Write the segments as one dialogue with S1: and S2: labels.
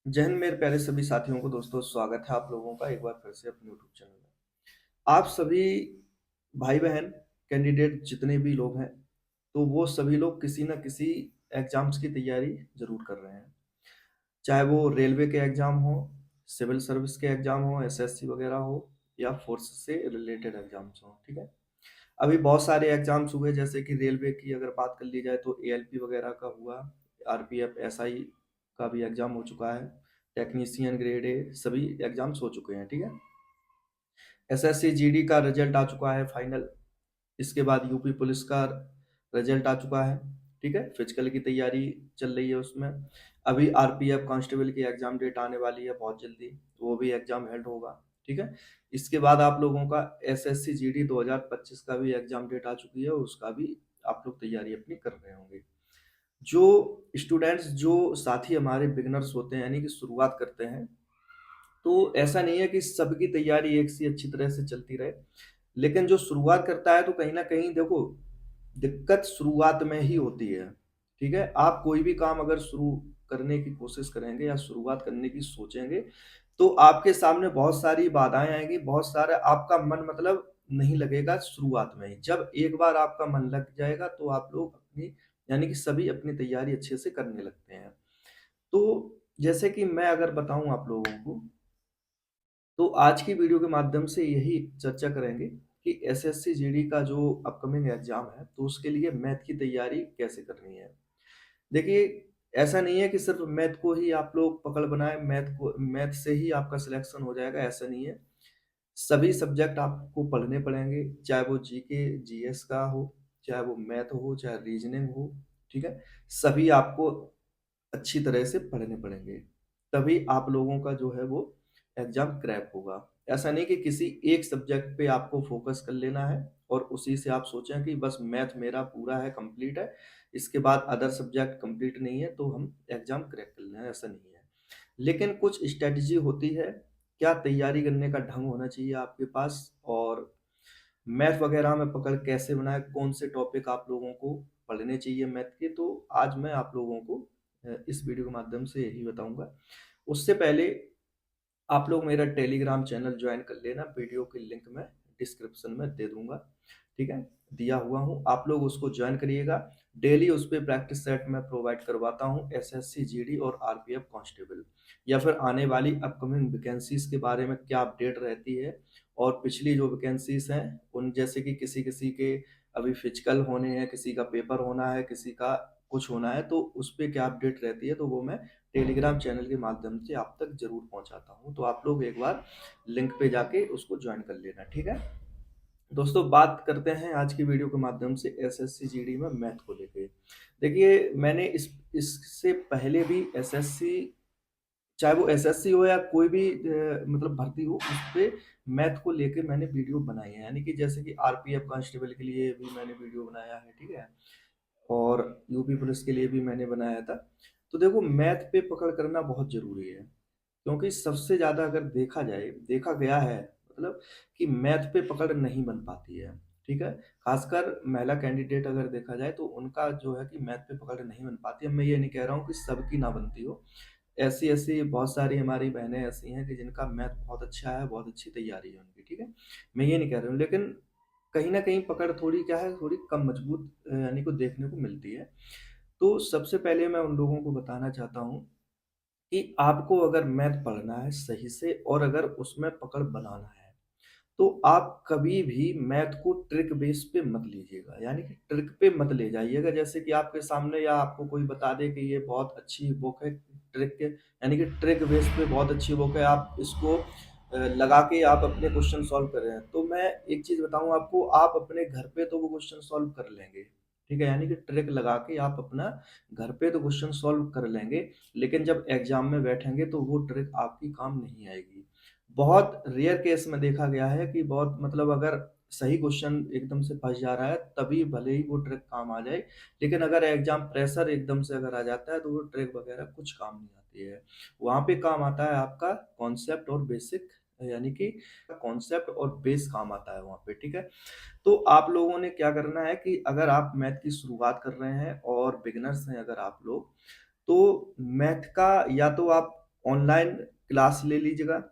S1: जय हिंद मेरे प्यारे सभी साथियों को दोस्तों स्वागत है आप लोगों का एक बार फिर से अपने यूट्यूब चैनल में। आप सभी भाई बहन कैंडिडेट जितने भी लोग हैं तो वो सभी लोग किसी न किसी एग्जाम्स की तैयारी जरूर कर रहे हैं। चाहे वो रेलवे के एग्जाम हो, सिविल सर्विस के एग्जाम हो, एसएससी वगैरह हो या फोर्स से रिलेटेड एग्जाम्स हो। ठीक है, अभी बहुत सारे एग्जाम्स हुए जैसे कि रेलवे की अगर बात कर ली जाए तो एएलपी वगैरह का हुआ, आरपीएफ एसआई का भी एग्जाम हो चुका है, टेक्नीशियन ग्रेड ए सभी एग्जाम्स हो चुके हैं। ठीक है, एसएससी जीडी का रिजल्ट आ चुका है फाइनल। इसके बाद यूपी पुलिस का रिजल्ट आ चुका है। ठीक है, फिजिकल की तैयारी चल रही है उसमें। अभी आरपीएफ कांस्टेबल की एग्जाम डेट आने वाली है बहुत जल्दी, तो वो भी एग्जाम हेल्ड होगा। ठीक है, इसके बाद आप लोगों का एसएससी जीडी 2025 का भी एग्जाम डेट आ चुकी है, उसका भी आप लोग तैयारी अपनी कर रहे होंगे। जो स्टूडेंट्स जो साथी हमारे बिगनर्स होते हैं यानी कि शुरुआत करते हैं, तो ऐसा नहीं है कि सबकी तैयारी एक सी अच्छी तरह से चलती रहे, लेकिन जो शुरुआत करता है तो कहीं ना कहीं देखो दिक्कत शुरुआत में ही होती है। ठीक है, आप कोई भी काम अगर शुरू करने की कोशिश करेंगे या शुरुआत करने की सोचेंगे तो आपके सामने बहुत सारी बाधाएं आएंगी, बहुत सारा आपका मन मतलब नहीं लगेगा शुरुआत में ही। जब एक बार आपका मन लग जाएगा तो आप लोग अपनी यानी कि सभी अपनी तैयारी अच्छे से करने लगते हैं। तो जैसे कि मैं अगर बताऊं आप लोगों को, तो आज की वीडियो के माध्यम से यही चर्चा करेंगे कि एसएससी जीडी का जो अपकमिंग एग्जाम है तो उसके लिए मैथ की तैयारी कैसे करनी है। देखिए, ऐसा नहीं है कि सिर्फ मैथ को ही आप लोग पकड़ बनाए, मैथ से ही आपका सिलेक्शन हो जाएगा, ऐसा नहीं है। सभी सब्जेक्ट आपको पढ़ने पड़ेंगे, चाहे वो जीके जीएस का हो, चाहे वो मैथ हो, चाहे रीजनिंग हो। ठीक है, सभी आपको अच्छी तरह से पढ़ने पड़ेंगे, तभी आप लोगों का जो है वो एग्जाम क्रैक होगा। ऐसा नहीं कि किसी एक सब्जेक्ट पे आपको फोकस कर लेना है और उसी से आप सोचें कि बस मैथ मेरा पूरा है, कंप्लीट है, इसके बाद अदर सब्जेक्ट कंप्लीट नहीं है तो हम एग्जाम क्रैक कर लें, ऐसा नहीं है। लेकिन कुछ स्ट्रेटजी होती है, क्या तैयारी करने का ढंग होना चाहिए आपके पास, और मैथ वगैरह में पकड़ कैसे बनाए, कौन से टॉपिक आप लोगों को पढ़ने चाहिए मैथ के, तो आज मैं आप लोगों को इस वीडियो के माध्यम से यही बताऊंगा। उससे पहले आप लोग मेरा टेलीग्राम चैनल ज्वाइन कर लेना, वीडियो की लिंक मैं डिस्क्रिप्शन में दे दूंगा। ठीक है, दिया हुआ हूँ, आप लोग उसको ज्वाइन करिएगा। डेली उस पर प्रैक्टिस सेट मैं प्रोवाइड करवाता हूँ, एसएससी जीडी और आरपीएफ कांस्टेबल, या फिर आने वाली अपकमिंग वैकेंसीज के बारे में क्या अपडेट रहती है। और पिछली जो वैकेंसीज हैं उन जैसे कि किसी किसी के अभी फिजिकल होने हैं, किसी का पेपर होना है, किसी का कुछ होना है, तो उस पर क्या अपडेट रहती है तो वो मैं टेलीग्राम चैनल के माध्यम से आप तक जरूर पहुंचाता हूं। तो आप लोग एक बार लिंक पे जाके उसको ज्वाइन कर लेना। ठीक है दोस्तों, बात करते हैं आज की वीडियो के माध्यम से एसएससी जीडी में मैथ को लेके। देखिए, मैंने इससे पहले भी एसएससी, चाहे वो एसएससी हो या कोई भी मतलब भर्ती हो, उस पे मैथ को लेके मैंने वीडियो बनाई है, यानी कि जैसे कि आरपीएफ कांस्टेबल के लिए भी मैंने वीडियो बनाया है। ठीक है, और यूपी पुलिस के लिए भी मैंने बनाया था। तो देखो, मैथ पे पकड़ करना बहुत जरूरी है, क्योंकि सबसे ज्यादा अगर देखा जाए, देखा गया है मतलब कि मैथ पे पकड़ नहीं बन पाती है। ठीक है, खासकर महिला कैंडिडेट अगर देखा जाए तो उनका जो है कि मैथ पे पकड़ नहीं बन पाती है। मैं ये नहीं कह रहा हूँ कि सबकी ना बनती हो, ऐसी ऐसी बहुत सारी हमारी बहनें ऐसी हैं कि जिनका मैथ बहुत अच्छा है, बहुत अच्छी तैयारी है उनकी। ठीक है, मैं ये नहीं कह रहा हूँ, लेकिन कहीं ना कहीं पकड़ थोड़ी क्या है, थोड़ी कम मजबूत यानी को देखने को मिलती है। तो सबसे पहले मैं उन लोगों को बताना चाहता हूँ कि आपको अगर मैथ पढ़ना है सही से और अगर उसमें पकड़ बनाना है तो आप कभी भी मैथ को ट्रिक बेस पे मत लीजिएगा, यानी कि ट्रिक पे मत ले जाइएगा। जैसे कि आपके सामने या आपको कोई बता दे कि ये बहुत अच्छी बुक है, ट्रिक के यानी कि ट्रिक बेस पे बहुत अच्छी बुक है, आप इसको लगा के आप अपने क्वेश्चन सॉल्व कर रहे हैं, तो मैं एक चीज बताऊं आपको, आप अपने घर पे तो वो क्वेश्चन सॉल्व कर लेंगे। ठीक है, यानी कि ट्रिक लगा के आप अपना घर पे तो क्वेश्चन सॉल्व कर लेंगे, लेकिन जब एग्जाम में बैठेंगे तो वो ट्रिक आपकी काम नहीं आएगी। बहुत रेयर केस में देखा गया है कि बहुत मतलब अगर सही क्वेश्चन एकदम से फंस जा रहा है तभी भले ही वो ट्रिक काम आ जाए, लेकिन अगर एग्जाम प्रेशर एकदम से अगर आ जाता है तो वो ट्रिक वगैरह कुछ काम नहीं आती है। वहां पे काम आता है आपका कॉन्सेप्ट और बेसिक, यानी कि कॉन्सेप्ट और बेस काम आता है वहां पे। ठीक है, तो आप लोगों ने क्या करना है कि अगर आप मैथ की शुरुआत कर रहे हैं और बिगिनर्स हैं अगर आप लोग, तो मैथ का या तो आप ऑनलाइन क्लास ले लीजिएगा।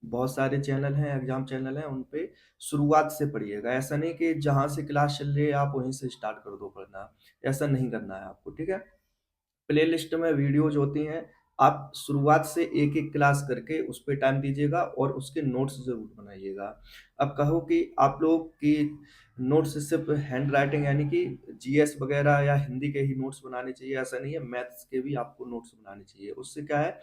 S1: बहुत सारे चैनल हैं, एग्ज़ाम चैनल हैं, उन पे शुरुआत से पढ़िएगा। ऐसा नहीं कि जहाँ से क्लास चल रही है आप वहीं से स्टार्ट कर दो पढ़ना, ऐसा नहीं करना है आपको, ठीक है? प्लेलिस्ट में वीडियोज़ होती हैं, आप शुरुआत से एक-एक क्लास करके उस पे टाइम दीजिएगा और उसके नोट्स ज़रूर बनाइएगा। अब कहो कि आप लोग की नोट्स सिर्फ़ हैंडराइटिंग यानी कि जीएस वगैरह या हिंदी के ही नोट्स बनाने चाहिए, ऐसा नहीं है, मैथ्स के भी आपको नोट्स बनाने चाहिए। उससे क्या है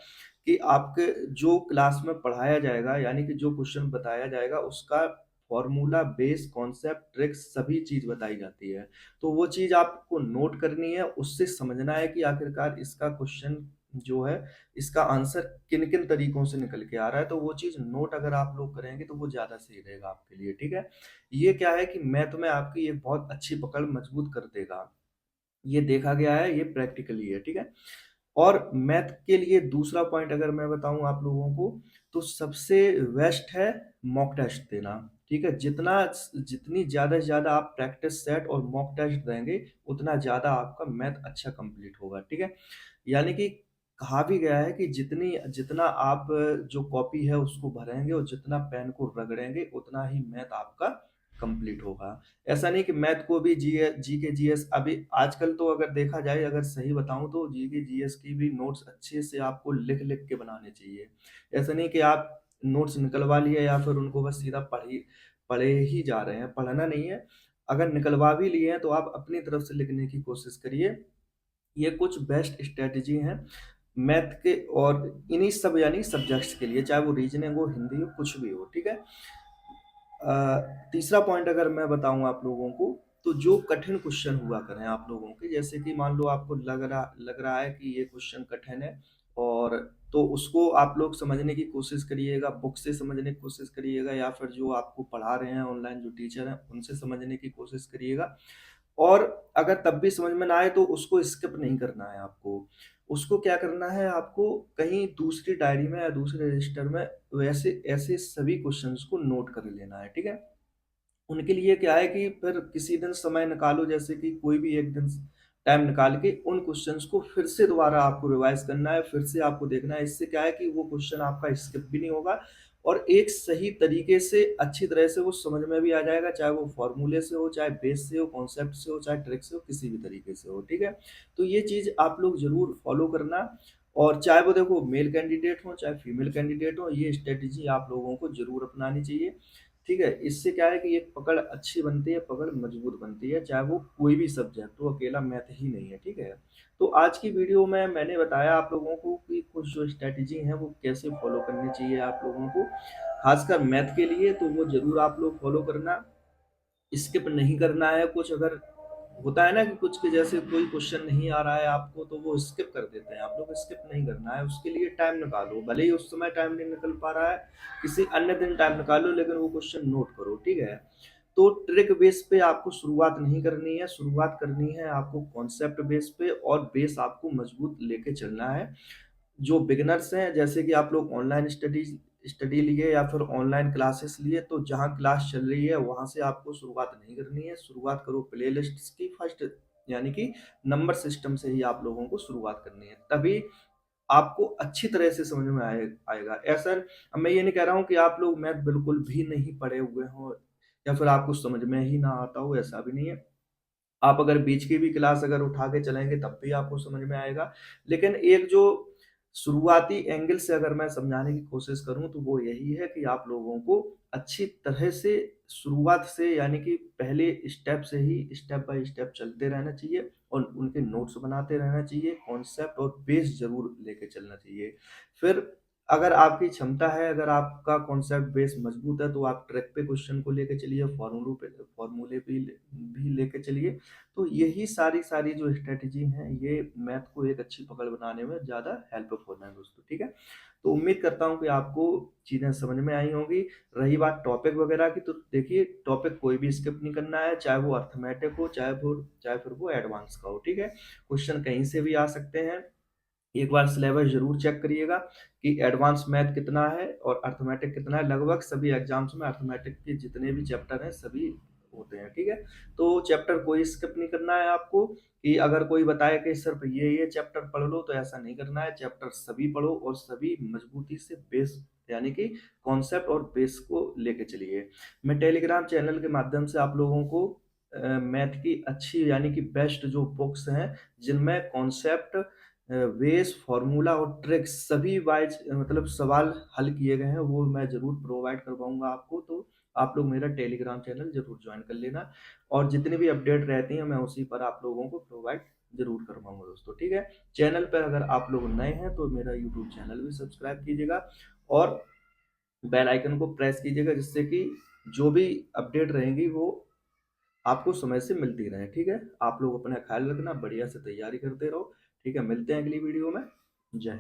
S1: कि आपके जो क्लास में पढ़ाया जाएगा यानी कि जो क्वेश्चन बताया जाएगा उसका फ़ॉर्मूला, बेस, कॉन्सेप्ट, ट्रिक्स सभी चीज़ बताई जाती है। तो वो चीज़ आपको नोट करनी है, उससे समझना है कि आखिरकार इसका क्वेश्चन जो है, इसका आंसर किन-किन तरीकों से निकल के आ रहा है, तो वो चीज़ नोट अगर आप लोग करेंगे तो वो ज़्यादा सही रहेगा आपके लिए, ठीक है? ये क्या है कि मैथ में आपकी एक बहुत अच्छी पकड़ मजबूत कर देगा। ये देखा गया है, ये प्रैक्टिकली है, ठीक है? और मैथ के लिए दूसरा पॉइंट अगर मैं बताऊँ आप लोगों को, तो सबसे बेस्ट है मॉक टेस्ट देना, ठीक है? जितनी ज़्यादा से ज़्यादा आप प्रैक्टिस सेट और मॉक टेस्ट देंगे, उतना ज़्यादा आपका मैथ अच्छा कंप्लीट होगा, ठीक है? यानी कि कहा भी गया है कि जितना आप जो कॉपी है उसको भरेंगे और जितना पेन को रगड़ेंगे, उतना ही मैथ आपका कंप्लीट होगा। ऐसा नहीं कि मैथ को भी जीके, जीएस अभी आजकल तो अगर देखा जाए अगर सही बताऊँ तो जीके, जीएस की भी नोट्स अच्छे से आपको लिख-लिख के बनाने चाहिए। ऐसा नहीं कि आप नोट्स निकलवा लिए या फिर उनको बस सीधा पढ़े ही जा रहे हैं, पढ़ना नहीं है। अगर निकलवा भी लिए हैं तो आप अपनी तरफ से लिखने की कोशिश करिए। ये कुछ बेस्ट स्ट्रैटेजी हैं मैथ के और इन्हीं सब यानी सब्जेक्ट्स के लिए, चाहे वो रीजनिंग हो, हिंदी हो, कुछ भी हो, ठीक है? तीसरा पॉइंट अगर मैं बताऊँ आप लोगों को, तो जो कठिन क्वेश्चन हुआ करें आप लोगों के, जैसे कि मान लो आपको लग रहा है कि ये क्वेश्चन कठिन है और तो उसको आप लोग समझने की कोशिश करिएगा, बुक से समझने की कोशिश करिएगा या फिर जो आपको पढ़ा रहे हैं ऑनलाइन जो टीचर हैं, उनसे समझने की कोशिश करिएगा। और अगर तब भी समझ में ना आए तो उसको स्किप नहीं करना है आपको। उसको क्या करना है आपको कहीं दूसरी डायरी में या दूसरे रजिस्टर में वैसे ऐसे सभी क्वेश्चन्स को नोट कर लेना है, ठीक है? उनके लिए क्या है कि फिर किसी दिन समय निकालो जैसे कि कोई भी एक दिन टाइम निकाल के उन क्वेश्चंस को फिर से दोबारा आपको रिवाइज करना है, फिर से आपको देखना है। इससे क्या है कि वो क्वेश्चन आपका स्किप भी नहीं होगा और एक सही तरीके से अच्छी तरह से वो समझ में भी आ जाएगा, चाहे वो फॉर्मूले से हो, चाहे बेस से हो, कॉन्सेप्ट से हो, चाहे ट्रिक से हो, किसी भी तरीके से हो, ठीक है? तो ये चीज़ आप लोग ज़रूर फॉलो करना और चाहे वो देखो मेल कैंडिडेट हो, चाहे फीमेल कैंडिडेट हो, ये स्ट्रैटेजी आप लोगों को ज़रूर अपनानी चाहिए। ठीक है? इससे क्या है कि एक पकड़ अच्छी बनती है, पकड़ मजबूत बनती है, चाहे वो कोई भी सब्जेक्ट हो, अकेला मैथ ही नहीं है, ठीक है? तो आज की वीडियो में मैंने बताया आप लोगों को कि कुछ जो स्ट्रैटेजी हैं, वो कैसे फॉलो करनी चाहिए आप लोगों को, खासकर मैथ के लिए, तो वो ज़रूर आप लोग फॉलो करना। स्किप नहीं करना है, कुछ अगर होता है ना कि कुछ के जैसे कोई क्वेश्चन नहीं आ रहा है आपको तो वो स्किप कर देते हैं, आप लोग स्किप नहीं करना है, उसके लिए टाइम निकालो, भले ही उस समय टाइम नहीं निकल पा रहा है, किसी अन्य दिन टाइम निकालो लेकिन वो क्वेश्चन नोट करो, ठीक है? तो ट्रिक बेस पे आपको शुरुआत नहीं करनी है, शुरुआत करनी है आपको कॉन्सेप्ट बेस पे और बेस आपको मजबूत लेके चलना है। जो बिगिनर्स हैं जैसे कि आप लोग ऑनलाइन स्टडी लिए या फिर ऑनलाइन क्लासेस लिए तो जहाँ क्लास चल रही है वहाँ से आपको शुरुआत नहीं करनी है। शुरुआत करो प्लेलिस्ट्स की फर्स्ट यानी कि नंबर सिस्टम से ही आप लोगों को शुरुआत करनी है। तभी आपको अच्छी तरह से समझ में आएगा। ऐसा अब मैं ये नहीं कह रहा हूँ कि आप लोग मैथ बिल्कुल भी नहीं पढ़े हुए हों या फिर आपको समझ में ही ना आता हो, ऐसा भी नहीं है। आप अगर बीच की भी क्लास अगर उठा के चलेंगे तब भी आपको समझ में आएगा। लेकिन एक जो शुरुआती एंगल से अगर मैं समझाने की कोशिश करूँ तो वो यही है कि आप लोगों को अच्छी तरह से शुरुआत से यानी कि पहले स्टेप से ही स्टेप बाय स्टेप चलते रहना चाहिए और उनके नोट्स बनाते रहना चाहिए, कॉन्सेप्ट और बेस ज़रूर लेके चलना चाहिए। फिर अगर आपकी क्षमता है, अगर आपका कॉन्सेप्ट बेस मजबूत है तो आप ट्रैक पे क्वेश्चन को लेके चलिए, फॉर्मूले पे भी लेके चलिए। तो यही सारी जो स्ट्रैटेजी हैं, ये मैथ को एक अच्छी पकड़ बनाने में ज़्यादा हेल्पफुल हैं दोस्तों, ठीक है? तो उम्मीद करता हूँ कि आपको चीज़ें समझ में आई होंगी। रही बात टॉपिक वगैरह की, तो देखिए टॉपिक कोई भी स्किप नहीं करना है, चाहे वो अर्थमेटिक हो, चाहे फिर वो एडवांस का हो, ठीक है? क्वेश्चन कहीं से भी आ सकते हैं। एक बार सिलेबस ज़रूर चेक करिएगा कि एडवांस मैथ कितना है और अर्थमेटिक कितना है। लगभग सभी एग्ज़ाम्स में अर्थमेटिक के जितने भी चैप्टर हैं, सभी होते हैं, ठीक है। तो चैप्टर कोई स्किप नहीं करना है आपको, कि अगर कोई बताए कि सिर्फ ये चैप्टर पढ़ लो, तो ऐसा नहीं करना है। चैप्टर सभी पढ़ो और सभी मजबूती से बेस यानी कि कॉन्सेप्ट और बेस को लेके चलिए। मैं टेलीग्राम चैनल के माध्यम से आप लोगों को मैथ की अच्छी यानी कि बेस्ट जो बुक्स हैं, जिनमें कॉन्सेप्ट, बेस, फॉर्मूला और ट्रिक्स सभी वाइज मतलब सवाल हल किए गए हैं, वो मैं ज़रूर प्रोवाइड करवाऊँगा आपको। तो आप लोग मेरा टेलीग्राम चैनल ज़रूर जॉइन कर लेना, और जितनी भी अपडेट रहती हैं, मैं उसी पर आप लोगों को प्रोवाइड ज़रूर करवाऊँगा दोस्तों, ठीक है। चैनल पर अगर आप लोग नए हैं, तो मेरा यूट्यूब चैनल भी सब्सक्राइब कीजिएगा और बेल आइकन को प्रेस कीजिएगा, जिससे कि जो भी अपडेट रहेंगी वो आपको समय से मिलती रहे, ठीक है। आप लोग अपना ख्याल रखना, बढ़िया से तैयारी करते रहो, ठीक है। मिलते हैं अगली वीडियो में। जय हिंद।